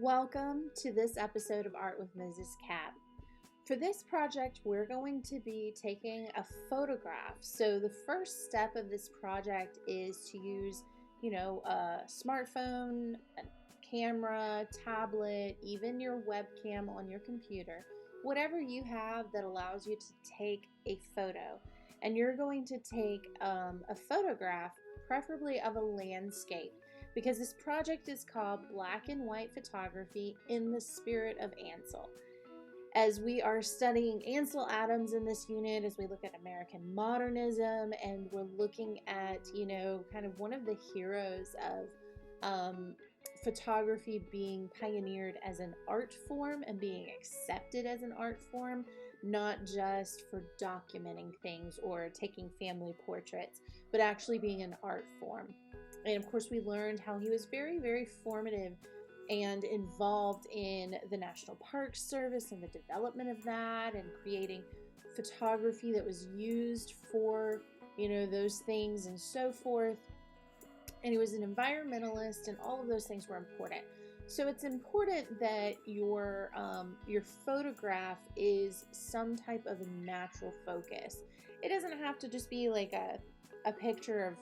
Welcome to this episode of Art with Mrs. Cat. For this project, we're going to be taking a photograph. So the first step of this project is to use, a smartphone, a camera, tablet, even your webcam on your computer, whatever you have that allows you to take a photo. And you're going to take a photograph, preferably of a landscape, because this project is called Black and White Photography in the Spirit of Ansel. As we are studying Ansel Adams in this unit, as we look at American modernism, and we're looking at, kind of one of the heroes of photography being pioneered as an art form and being accepted as an art form, not just for documenting things or taking family portraits, but actually being an art form. And of course, we learned how he was very, very formative and involved in the National Park Service and the development of that and creating photography that was used for, those things and so forth. And he was an environmentalist, and all of those things were important. So it's important that your photograph is some type of natural focus. It doesn't have to just be like a picture of,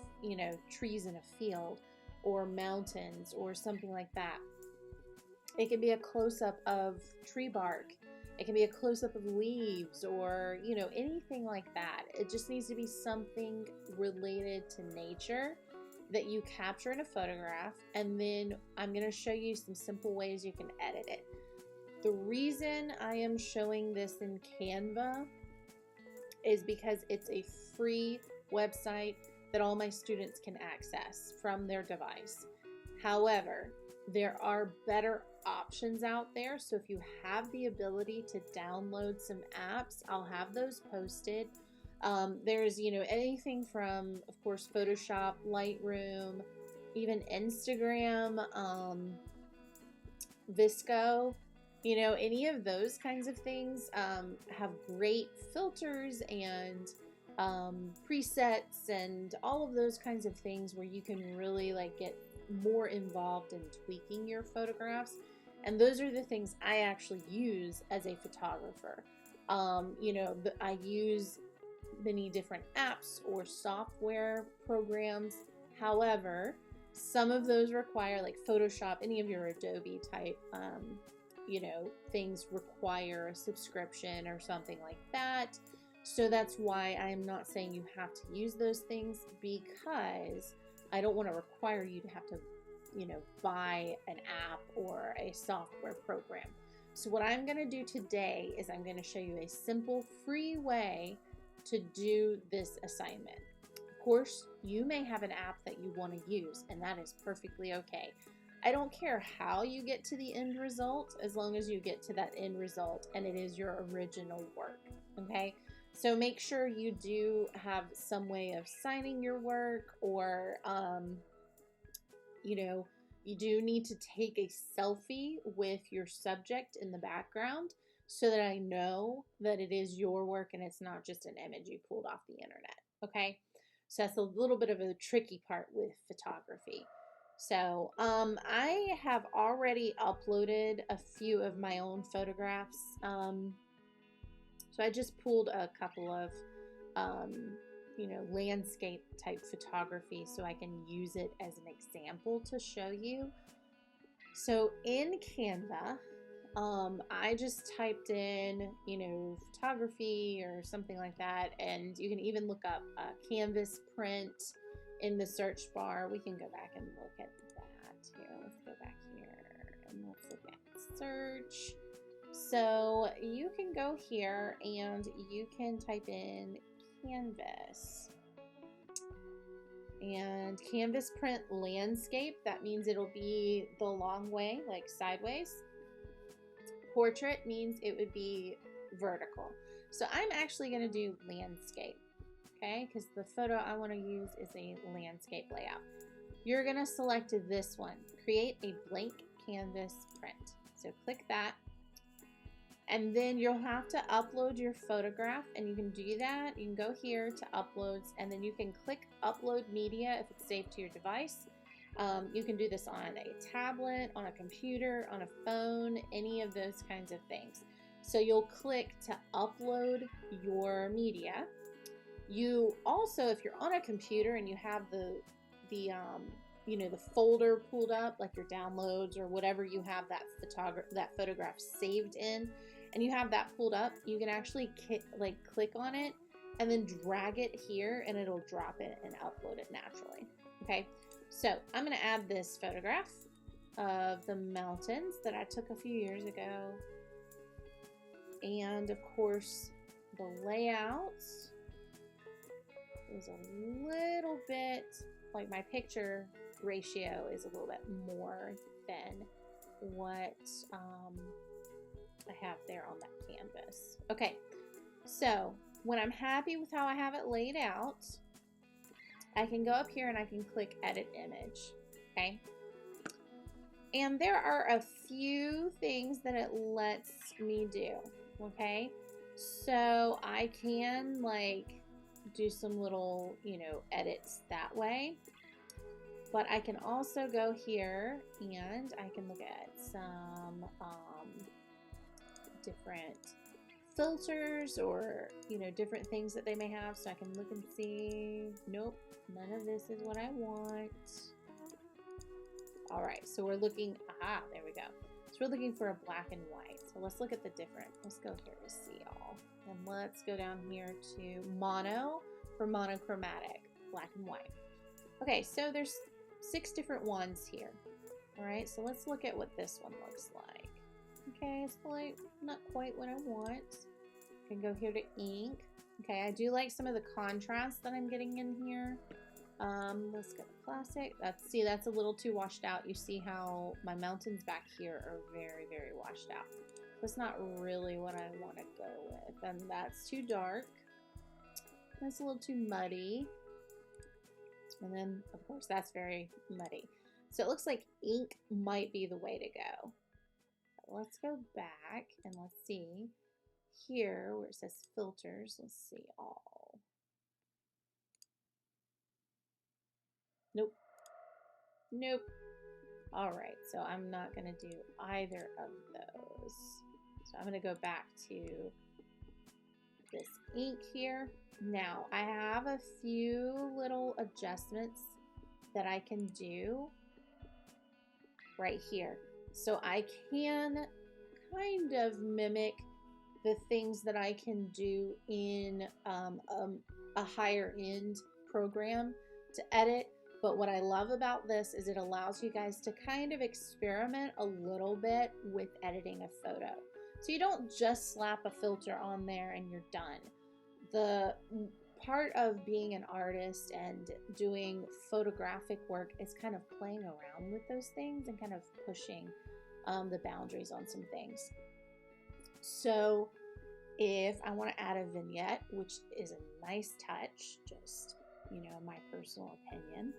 trees in a field or mountains or something like that. It can be a close-up of tree bark. It can be a close-up of leaves or, anything like that. It just needs to be something related to nature that you capture in a photograph, and then I'm going to show you some simple ways you can edit it. The reason I am showing this in Canva is because it's a free website that all my students can access from their device. However, there are better options out there, so if you have the ability to download some apps, I'll have those posted. There's, anything from, of course, Photoshop, Lightroom, even Instagram, Visco, any of those kinds of things have great filters and presets and all of those kinds of things where you can really get more involved in tweaking your photographs. And those are the things I actually use as a photographer. I use many different apps or software programs. However, some of those require, like Photoshop, any of your Adobe type, things require a subscription or something like that. So that's why I'm not saying you have to use those things, because I don't want to require you to have to, buy an app or a software program. So what I'm going to do today is I'm going to show you a simple, free way to do this assignment. Of course, you may have an app that you want to use, and that is perfectly okay. I don't care how you get to the end result, as long as you get to that end result and it is your original work, okay? So make sure you do have some way of signing your work, or, you do need to take a selfie with your subject in the background so that I know that it is your work and it's not just an image you pulled off the internet, okay? So that's a little bit of a tricky part with photography. So I have already uploaded a few of my own photographs. So I just pulled a couple of, landscape type photography so I can use it as an example to show you. So in Canva, I just typed in, photography or something like that, and you can even look up canvas print in the search bar. We can go back and look at that here. Let's go back here and let's look at search. So you can go here and you can type in canvas. And canvas print landscape, that means it'll be the long way, like sideways. Portrait means it would be vertical. So I'm actually going to do landscape, okay? Because the photo I want to use is a landscape layout. You're going to select this one, create a blank canvas print. So click that. And then you'll have to upload your photograph, and you can do that. You can go here to uploads, and then you can click upload media if it's saved to your device. You can do this on a tablet, on a computer, on a phone, any of those kinds of things. So you'll click to upload your media. You also, if you're on a computer and you have the folder pulled up, like your downloads or whatever you have that photograph saved in, and you have that pulled up, you can actually click on it and then drag it here, and it'll drop it and upload it naturally. Okay, so I'm going to add this photograph of the mountains that I took a few years ago, and of course the layout is a little bit, like my picture ratio is a little bit more than what I have there on that canvas. Okay, so when I'm happy with how I have it laid out, I can go up here and I can click edit image. Okay, and there are a few things that it lets me do. Okay, so I can do some little, edits that way. But I can also go here and I can look at some different filters or, different things that they may have. So I can look and see, nope, none of this is what I want. All right, so we're looking, there we go. So we're looking for a black and white. So let's look at the different, let's go here to see all. And let's go down here to mono for monochromatic, black and white. Okay, so there's 6 different ones here. All right, so let's look at what this one looks like. Okay, it's not quite what I want. I can go here to ink. Okay, I do like some of the contrast that I'm getting in here. Let's go to classic. That's a little too washed out. You see how my mountains back here are very, very washed out. That's not really what I want to go with. And that's too dark. That's a little too muddy. And then, of course, that's very muddy. So it looks like ink might be the way to go. Let's go back and let's see here where it says filters. Let's see all. Nope. Nope. All right, so I'm not going to do either of those. So I'm going to go back to this ink here. Now, I have a few little adjustments that I can do right here. So I can kind of mimic the things that I can do in a higher end program to edit. But what I love about this is it allows you guys to kind of experiment a little bit with editing a photo. So you don't just slap a filter on there and you're done. The part of being an artist and doing photographic work is kind of playing around with those things and kind of pushing the boundaries on some things. So if I want to add a vignette, which is a nice touch, just, my personal opinion,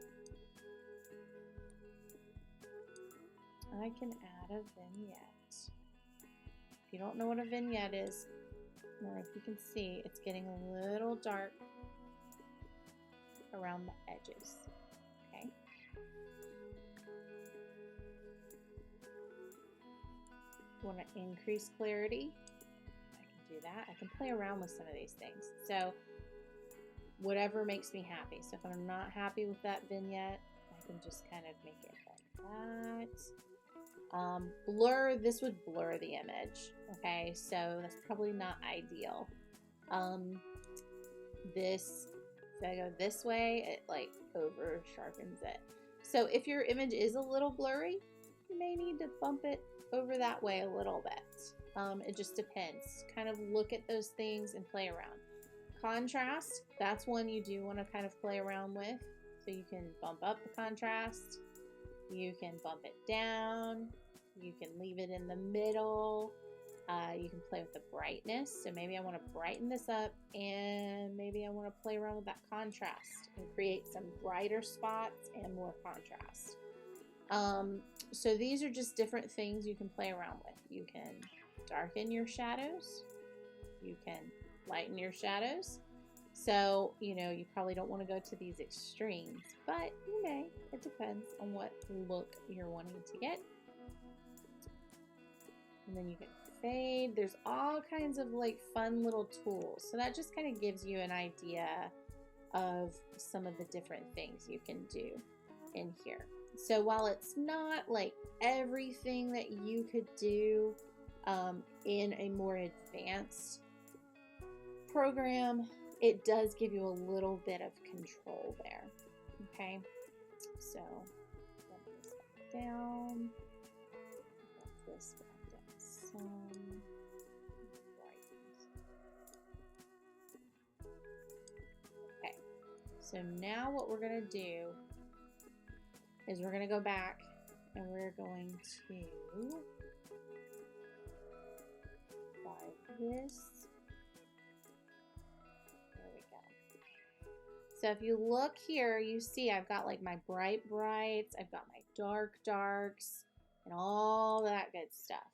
I can add a vignette. If you don't know what a vignette is, or if you can see, it's getting a little dark around the edges. Okay. Want to increase clarity? I can do that. I can play around with some of these things. So whatever makes me happy. So if I'm not happy with that vignette, I can just kind of make it like that. Blur, this would blur the image. Okay, so that's probably not ideal. If I go this way, it over sharpens it. So if your image is a little blurry, you may need to bump it over that way a little bit. It just depends. Kind of look at those things and play around. Contrast, that's one you do want to kind of play around with. So you can bump up the contrast. You can bump it down. You can leave it in the middle. You can play with the brightness. So maybe I want to brighten this up, and maybe I want to play around with that contrast and create some brighter spots and more contrast. So these are just different things you can play around with. You can darken your shadows. You can lighten your shadows. So, you know, you probably don't want to go to these extremes, but you may. It depends on what look you're wanting to get. And then you can fade. There's all kinds of like fun little tools. So that just kind of gives you an idea of some of the different things you can do in here. So while it's not like everything that you could do in a more advanced program, it does give you a little bit of control there. Okay, so bump this back down, bump this back down some. Okay, so now what we're gonna do is we're gonna go back and we're going to buy this. There we go. So if you look here, you see I've got like my bright brights, I've got my dark darks, and all that good stuff.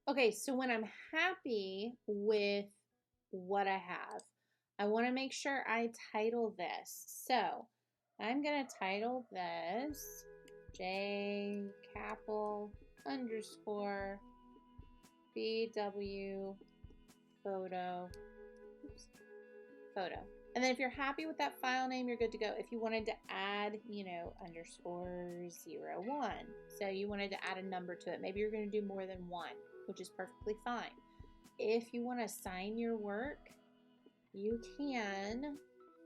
Okay, so when I'm happy with what I have, I want to make sure I title this. So I'm going to title this JCapel _ BW photo. And then if you're happy with that file name, you're good to go. If you wanted to add, you know, _01, so you wanted to add a number to it, maybe you're going to do more than one, which is perfectly fine. If you want to sign your work, you can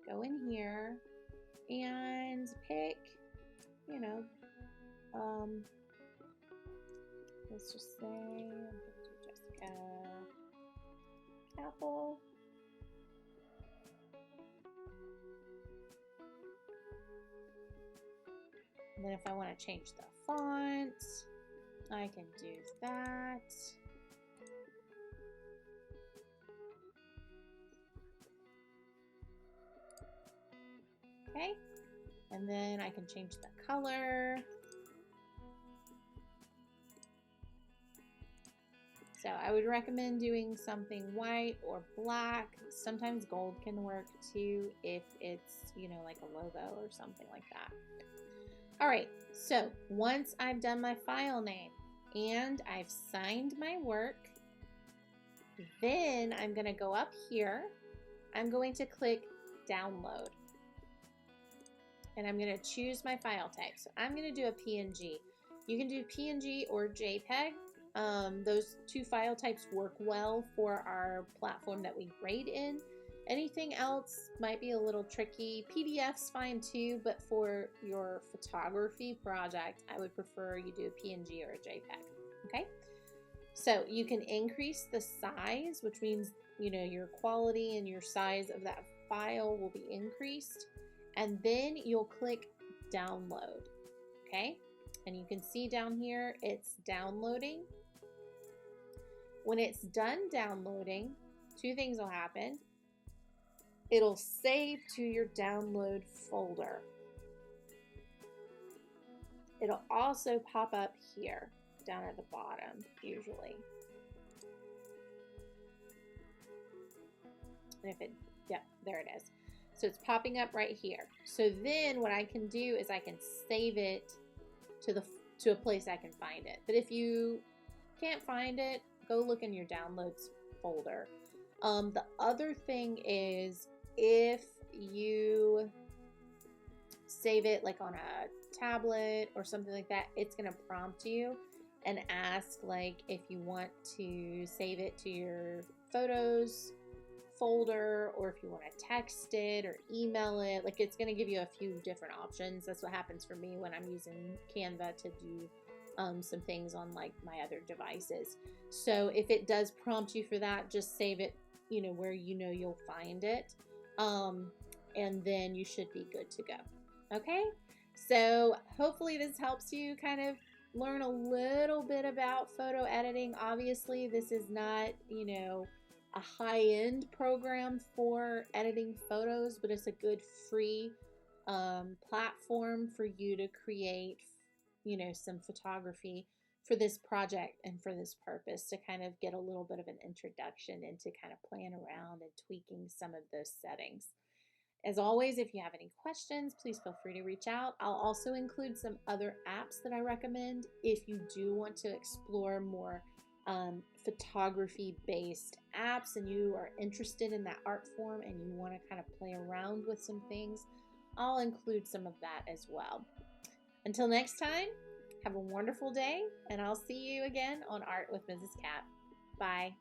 go in here and pick, you know, let's just say I'm going to do Jessica Capel. And then if I want to change the font, I can do that. Okay, and then I can change the color. So I would recommend doing something white or black. Sometimes gold can work too if it's, you know, like a logo or something like that. All right, so once I've done my file name and I've signed my work, then I'm going to go up here. I'm going to click download. And I'm going to choose my file type. So I'm going to do a PNG. You can do PNG or JPEG. Those two file types work well for our platform that we grade in. Anything else might be a little tricky. PDF's fine too, but for your photography project, I would prefer you do a PNG or a JPEG. Okay? So you can increase the size, which means, you know, your quality and your size of that file will be increased. And then you'll click download, okay? And you can see down here, it's downloading. When it's done downloading, two things will happen. It'll save to your download folder. It'll also pop up here, down at the bottom, usually. And if it, yeah, there it is. So it's popping up right here. So then what I can do is I can save it to a place I can find it. But if you can't find it, go look in your downloads folder. The other thing is if you save it like on a tablet or something like that, it's going to prompt you and ask like if you want to save it to your photos folder or if you want to text it or email it. Like it's going to give you a few different options. That's what happens for me when I'm using Canva to do some things on like my other devices. So if it does prompt you for that, just save it, you know, where you know you'll find it, and then you should be good to go. Okay, so hopefully this helps you kind of learn a little bit about photo editing. Obviously this is not, you know, a high-end program for editing photos, but it's a good free platform for you to create, you know, some photography for this project and for this purpose, to kind of get a little bit of an introduction into kind of playing around and tweaking some of those settings. As always, if you have any questions, please feel free to reach out. I'll also include some other apps that I recommend if you do want to explore more photography-based apps and you are interested in that art form and you want to kind of play around with some things. I'll include some of that as well. Until next time, have a wonderful day, and I'll see you again on Art with Mrs. Cat. Bye.